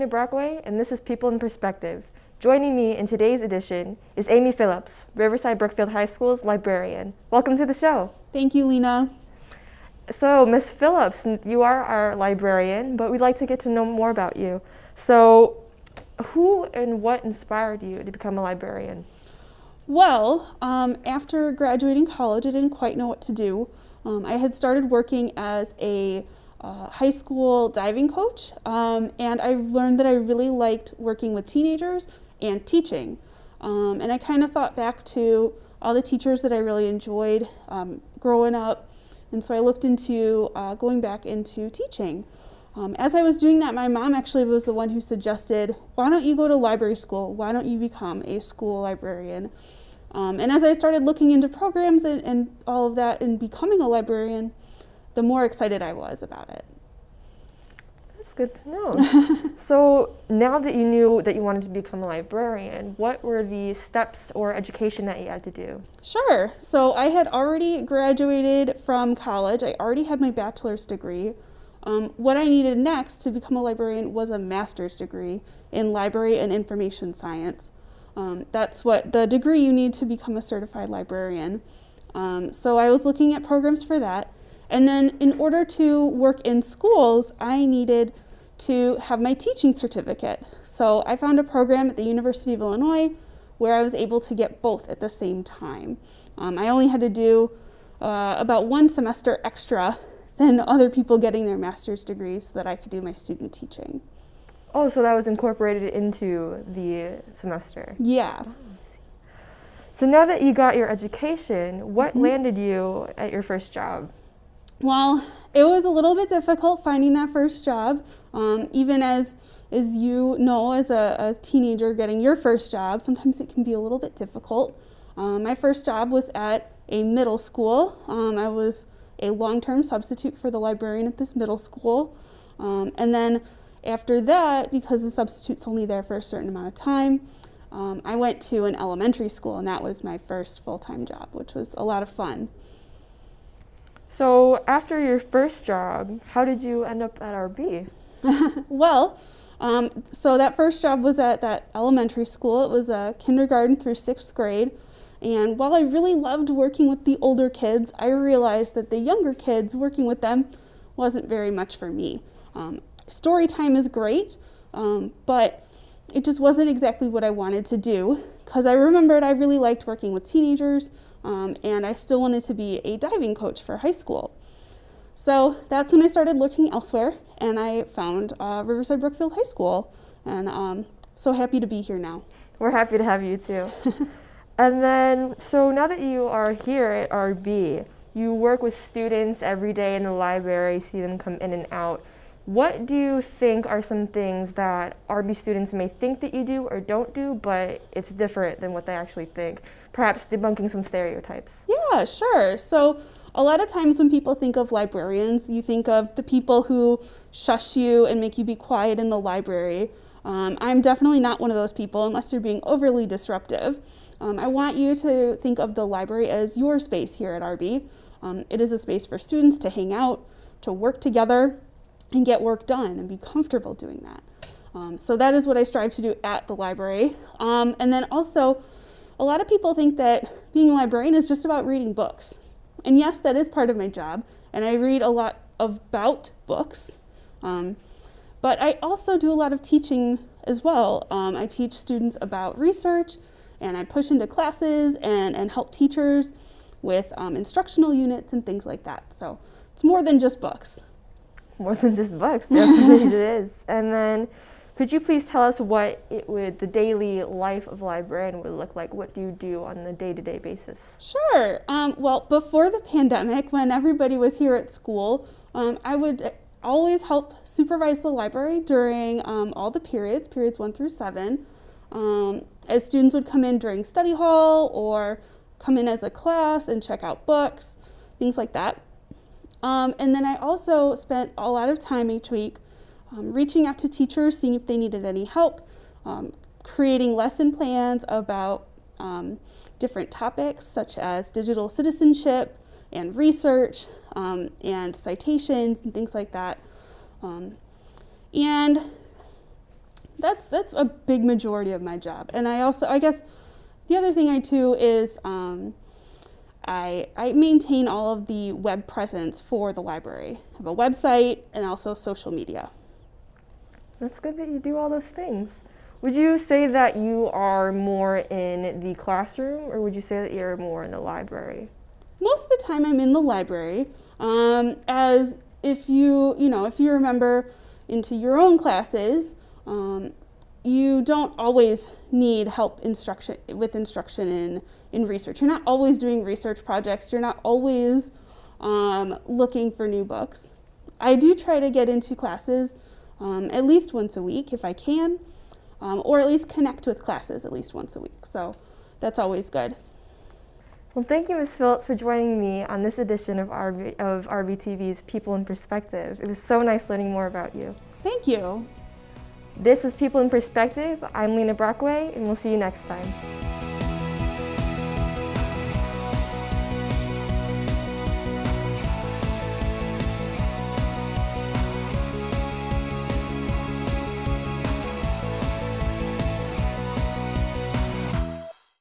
Lena Brockway, and this is People in Perspective. Joining me in today's edition is Amy Phillips, Riverside Brookfield High School's librarian. Welcome to the show. Thank you, Lena. So, Ms. Phillips, you are our librarian, but we'd like to get to know more about you. So, who and what inspired you to become a librarian? Well, after graduating college, I didn't quite know what to do. I had started working as a high school diving coach, and I learned that I really liked working with teenagers and teaching. And I kind of thought back to all the teachers that I really enjoyed growing up, and so I looked into going back into teaching. As I was doing that, my mom actually was the one who suggested, why don't you go to library school? Why don't you become a school librarian? And as I started looking into programs and all of that and becoming a librarian, the more excited I was about it. That's good to know. So now that you knew that you wanted to become a librarian, what were the steps or education that you had to do? Sure. So I had already graduated from college. I already had my bachelor's degree. What I needed next to become a librarian was a master's degree in library and information science. That's what the degree you need to become a certified librarian. So I was looking at programs for that. And then in order to work in schools, I needed to have my teaching certificate. So I found a program at the University of Illinois where I was able to get both at the same time. I only had to do about one semester extra than other people getting their master's degrees so that I could do my student teaching. Oh, so that was incorporated into the semester? Yeah. So now that you got your education, what landed you at your first job? Well, it was a little bit difficult finding that first job, even as you know, as a teenager getting your first job, sometimes it can be a little bit difficult. My first job was at a middle school. I was a long-term substitute for the librarian at this middle school. And then after that, because the substitute's only there for a certain amount of time, I went to an elementary school, and that was my first full-time job, which was a lot of fun. So after your first job, how did you end up at RB? Well, so that first job was at that elementary school. It was kindergarten through 6th grade. And while I really loved working with the older kids, I realized that the younger kids, working with them, wasn't very much for me. Story time is great, but it just wasn't exactly what I wanted to do, because I remembered I really liked working with teenagers, and I still wanted to be a diving coach for high school. So that's when I started looking elsewhere, and I found Riverside Brookfield High School, and I'm so happy to be here now. We're happy to have you too. And then, so now that you are here at RB, you work with students every day in the library, see them come in and out. What do you think are some things that RB students may think that you do or don't do, but it's different than what they actually think? Perhaps debunking some stereotypes. Yeah, sure. So a lot of times when people think of librarians, you think of the people who shush you and make you be quiet in the library. I'm definitely not one of those people unless you're being overly disruptive. I want you to think of the library as your space here at RB. It is a space for students to hang out, to work together, and get work done and be comfortable doing that. So that is what I strive to do at the library. And then also, a lot of people think that being a librarian is just about reading books. And yes, that is part of my job, and I read a lot about books. But I also do a lot of teaching as well. I teach students about research, and I push into classes and help teachers with instructional units and things like that. So it's more than just books. More than just books, yes, indeed it is. And then, could you please tell us what the daily life of a librarian would look like? What do you do on a day-to-day basis? Sure. Well, before the pandemic, when everybody was here at school, I would always help supervise the library during all the periods 1 through 7. As students would come in during study hall or come in as a class and check out books, things like that. And then I also spent a lot of time each week reaching out to teachers, seeing if they needed any help, creating lesson plans about different topics such as digital citizenship and research and citations and things like that. And That's a big majority of my job. And I guess the other thing I do is I maintain all of the web presence for the library. I have a website and also social media. That's good that you do all those things. Would you say that you are more in the classroom, or would you say that you're more in the library? Most of the time I'm in the library, as if you remember into your own classes, you don't always need help with instruction in research. You're not always doing research projects. You're not always looking for new books. I do try to get into classes at least once a week if I can, or at least connect with classes at least once a week. So that's always good. Well, thank you, Ms. Phillips, for joining me on this edition of RBTV's People in Perspective. It was so nice learning more about you. Thank you. This is People in Perspective. I'm Lena Brockway, and we'll see you next time.